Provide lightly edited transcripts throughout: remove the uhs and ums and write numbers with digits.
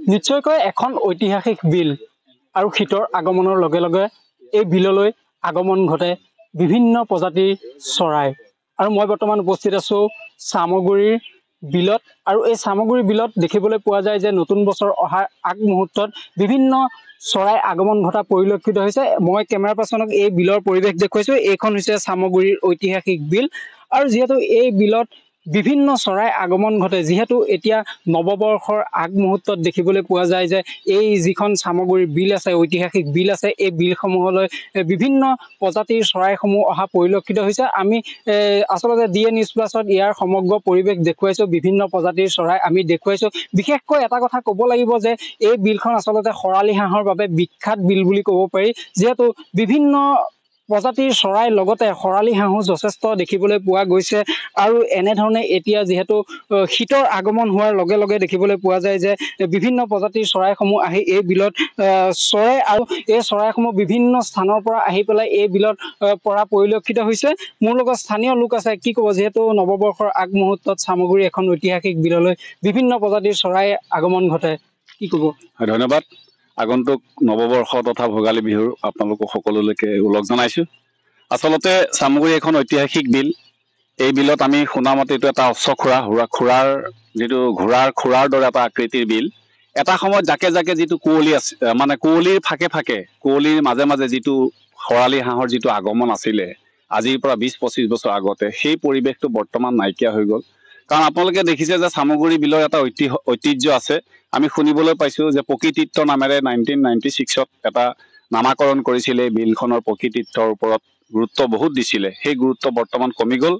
নিশ্চয়কৈ এখন ঐতিহাসিক বিল আৰু শীতৰ আগমনৰ লগে লগে এই বিললৈ আগমন ঘটে বিভিন্ন প্ৰজাতিৰ চৰাই। আৰু মই বৰ্তমান উপস্থিত আছো চামগুৰিৰ বিলত। আৰু এই চামগুৰি বিলত দেখিবলৈ পোৱা যায় যে নতুন বছৰ অহাৰ আগমুহূৰ্তত বিভিন্ন চৰাই আগমন ঘটা পৰিলক্ষিত হৈছে। মই কেমেৰা পাৰ্চনক এই বিলৰ পৰিৱেশ দেখুৱাইছো। এইখন হৈছে চামগুৰিৰ ঐতিহাসিক বিল। আৰু যিহেতু এই বিলত বিভিন্ন চৰাই আগমন ঘটে, যিহেতু এতিয়া নৱবৰ্ষৰ আগমুহূৰ্তত দেখিবলৈ পোৱা যায় যে এই যিখন চামগুৰিৰ বিল আছে, ঐতিহাসিক বিল আছে, এই বিলসমূহলৈ বিভিন্ন প্ৰজাতিৰ চৰাইসমূহ অহা পৰিলক্ষিত হৈছে। আমি আচলতে DA নিউজ প্লাছত ইয়াৰ সমগ্ৰ পৰিৱেশ দেখুৱাইছো, বিভিন্ন প্ৰজাতিৰ চৰাই আমি দেখুৱাইছো। বিশেষকৈ এটা কথা ক'ব লাগিব যে এই বিলখন আচলতে খৰালি হাঁহৰ বাবে বিখ্যাত বিল বুলি ক'ব পাৰি, যিহেতু বিভিন্ন প্ৰজাতিৰ চৰাইৰ লগতে খৰালি হাঁহো যথেষ্ট দেখিবলৈ পোৱা গৈছে। আৰু এনেধৰণে এতিয়া যিহেতু শীতৰ আগমন হোৱাৰ লগে লগে দেখিবলৈ পোৱা যায় যে বিভিন্ন প্ৰজাতিৰ চৰাইসমূহ আহি এই বিলত চৰে। আৰু এই চৰাইসমূহ বিভিন্ন স্থানৰ পৰা আহি পেলাই এই বিলত পৰা পৰিলক্ষিত হৈছে। মোৰ লগত স্থানীয় লোক আছে, কি ক'ব যিহেতু নৱবৰ্ষৰ আগমুহূৰ্তত চামগুৰি এখন ঐতিহাসিক বিললৈ বিভিন্ন প্ৰজাতিৰ চৰাই আগমন ঘটে, কি ক'ব? ধন্যবাদ। আগন্তুক নৱবৰ্ষ তথা ভোগালী বিহুৰ আপোনালোকক সকলোলৈকে ওলগ জনাইছো। আচলতে চামগুৰি এখন ঐতিহাসিক বিল। এই বিলত আমি শুনামতে এইটো এটা উচ্চ খুৰাৰ যিটো খুৰাৰ দৰে এটা আকৃতিৰ বিল। এটা সময়ত জাকে জাকে যিটো কুঁৱলী আছে, মানে কুঁৱলীৰ ফাকে ফাকে কুঁৱলীৰ মাজে মাজে যিটো খৰালি হাঁহৰ যিটো আগমন আছিলে আজিৰ পৰা 20-25 বছৰ আগতে, সেই পৰিৱেশটো বৰ্তমান নাইকিয়া হৈ গ'ল। কাৰণ আপোনালোকে দেখিছে যে চামগুৰি বিলৰ এটা ঐতিহ্য আছে। আমি শুনিবলৈ পাইছো যে প্ৰকৃতিত্ব নামেৰে 1996ত এটা নামাকৰণ কৰিছিলে। বিলখনৰ প্ৰকৃতিত্বৰ ওপৰত গুৰুত্ব বহুত দিছিলে, সেই গুৰুত্ব বৰ্তমান কমি গ'ল।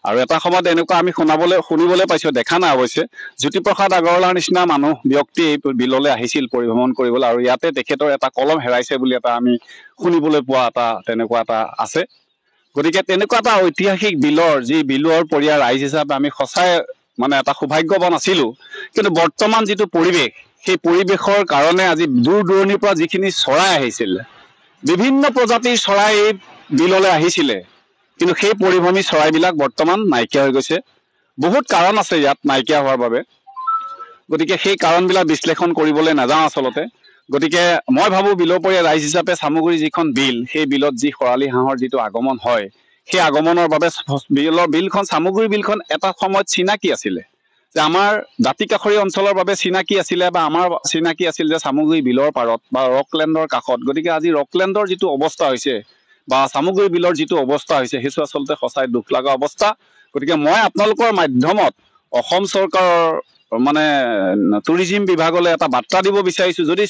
আৰু এটা সময়ত এনেকুৱা আমি শুনিবলৈ পাইছো, দেখা নাই অৱশ্যে, জ্যোতিপ্ৰসাদ আগৰৱালাৰ নিচিনা ব্যক্তি এই বিললৈ আহিছিল পৰিভ্ৰমণ কৰিবলৈ, আৰু ইয়াতে তেখেতৰ এটা কলম হেৰাইছে বুলি এটা আমি শুনিবলৈ পোৱা তেনেকুৱা এটা আছে। গতিকে তেনেকুৱা এটা ঐতিহাসিক বিলৰ বিলৰ পৰিয়াল ৰাইজ হিচাপে আমি সঁচাই মানে এটা সৌভাগ্যৱান আছিলো। কিন্তু বৰ্তমান যিটো পৰিৱেশ, সেই পৰিৱেশৰ কাৰণে আজি দূৰ দূৰণিৰ পৰা যিখিনি চৰাই আহিছিল, বিভিন্ন প্ৰজাতিৰ চৰাই এই বিললৈ আহিছিলে, কিন্তু সেই পৰিভ্ৰমী চৰাইবিলাক বৰ্তমান নাইকিয়া হৈ গৈছে। বহুত কাৰণ আছে ইয়াত নাইকিয়া হোৱাৰ বাবে। গতিকে সেই কাৰণবিলাক বিশ্লেষণ কৰিবলৈ নাযাওঁ আচলতে। গতিকে মই ভাবো বিলপৰীয়া ৰাইজ হিচাপে চামগুৰি যিখন বিল, সেই বিলত যি খৰালি হাঁহৰ যিটো আগমন হয়, সেই আগমনৰ বাবে বিলখন চামগুৰি বিলখন এটা সময়ত চিনাকি আছিলে, যে আমাৰ দাঁতি কাষৰী অঞ্চলৰ বাবে চিনাকি আছিলে, বা আমাৰ চিনাকি আছিল যে চামগুৰি বিলৰ পাৰত বা ৰকলেণ্ডৰ কাষত। গতিকে আজি ৰকলেণ্ডৰ যিটো অৱস্থা হৈছে বা চামগুৰি বিলৰ যিটো অৱস্থা হৈছে, সেইটো আচলতে সঁচাই দুখ লগা অৱস্থা। গতিকে মই আপোনালোকৰ মাধ্যমত অসম চৰকাৰৰ মানে টুৰিজিম বিভাগলৈ এটা বাৰ্তা দিব বিচাৰিছো, যদি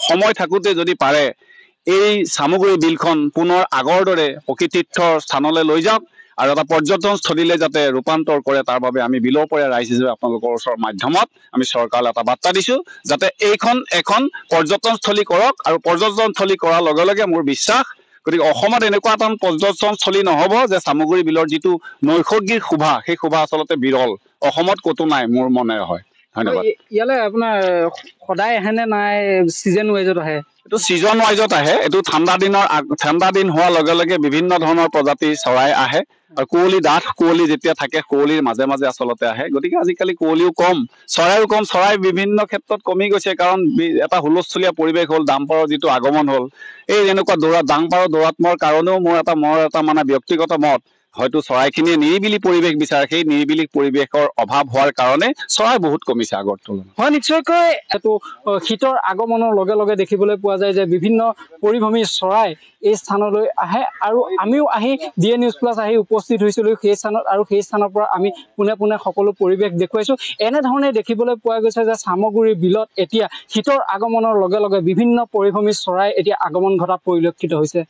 সময় থাকোতে যদি পাৰে এই চামগুৰি বিলখন পুনৰ আগৰ দৰে প্ৰকৃতিত্বৰ স্থানলৈ লৈ যাওক আৰু এটা পৰ্যটনস্থলীলৈ যাতে ৰূপান্তৰ কৰে, তাৰ বাবে আমি বিলপৰীয়া ৰাইজ হিচাপে আপোনালোকৰ ওচৰৰ মাধ্যমত আমি চৰকাৰলৈ এটা বাৰ্তা দিছো, যাতে এইখন এখন পৰ্যটনস্থলী কৰক। আৰু পৰ্যটনস্থলী কৰাৰ লগে লগে মোৰ বিশ্বাস, গতিকে অসমত এনেকুৱা এটা পৰ্যটনস্থলী নহব যে চামগুৰি বিলৰ যিটো নৈসৰ্গিক শোভা, সেই শোভা আচলতে বিৰল, অসমত ক'তো নাই মোৰ মনে হয়। ধন্যবাদ। ইয়ালৈ আপোনাৰ সদায় আহে নে নাই চিজন ৱাইজত আহে? এইটো ছিজন ৱাইজত আহে। এইটো ঠাণ্ডা দিন হোৱাৰ লগে লগে বিভিন্ন ধৰণৰ প্ৰজাতিৰ চৰাই আহে। আৰু ডাঠ কুঁৱলী যেতিয়া থাকে, কুঁৱলীৰ মাজে মাজে আচলতে আহে। গতিকে আজিকালি কুঁৱলীও কম, চৰাইও কম। চৰাই বিভিন্ন ক্ষেত্ৰত কমি গৈছে, কাৰণ এটা হুলস্থুলীয়া পৰিৱেশ হ'ল, ডাম্পাৰৰ যিটো আগমন হ'ল, এই এনেকুৱা ডাম্পাৰৰ দৌৰাত্মৰ কাৰণেও মোৰ এটা মানে ব্যক্তিগত মত, হয়তো চৰাইখিনিয়ে নিৰিবিলি পৰিৱেশ বিচাৰে, সেই নিৰিবিলি পৰিৱেশৰ অভাৱ হোৱাৰ কাৰণে চৰাই বহুত কমিছে আগৰ তুলনাত। হয়, নিশ্চয়কৈ এইটো শীতৰ আগমনৰ লগে লগে দেখিবলৈ পোৱা যায় যে বিভিন্ন পৰিভ্ৰমী চৰাই এই স্থানলৈ আহে। আৰু আমিও আহি DA নিউজ প্লাছ আহি উপস্থিত হৈছিলো সেই স্থানত, আৰু সেই স্থানৰ পৰা আমি পোনে পোনে সকলো পৰিৱেশ দেখুৱাইছো। এনেধৰণে দেখিবলৈ পোৱা গৈছে যে চামগুৰি বিলত এতিয়া শীতৰ আগমনৰ লগে লগে বিভিন্ন পৰিভ্ৰমী চৰাই এতিয়া আগমন ঘটা পৰিলক্ষিত হৈছে।